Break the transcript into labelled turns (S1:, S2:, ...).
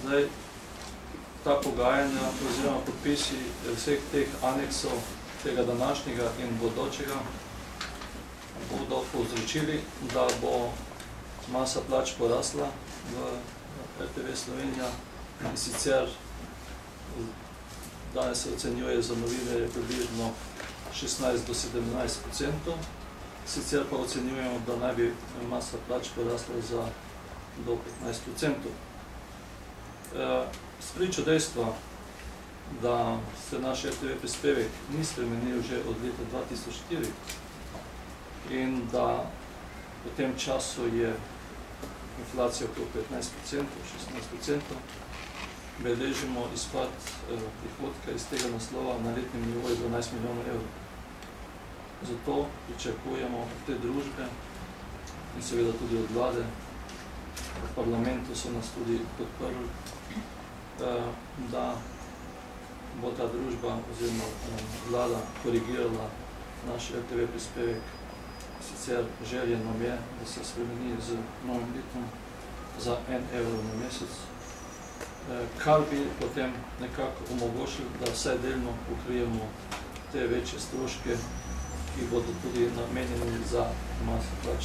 S1: Zdaj, ta pogajanja oziroma podpisi vseh teh aneksov, tega današnjega in bodočega, bodo povzročili, da bo masa plač porasla v RTV Slovenija, in sicer danes se ocenjuje za novinarje približno 16 do 17%, sicer pa ocenjujemo, da naj bi masa plač porasla za do 15%. Spričo dejstva, da se naš RTV prispevek ni spremenil že od leta 2004 in da v tem času je inflacija okrog 15%, 16%, beležimo izpad prihodka iz tega naslova na letnem nivoju 12 milijonov evrov. Zato pričakujemo od te družbe in seveda tudi od vlade, v parlamentu so nas tudi podprli, da bo ta družba oziroma vlada korigirala naš RTV prispevek. Sicer željen nam je, da se spremeni z novim letom za 1 evro na mesec, kar bi potem nekako omogočili, da vsaj delno pokrijemo te večje stroške, ki bodo tudi namenjeni za maso plač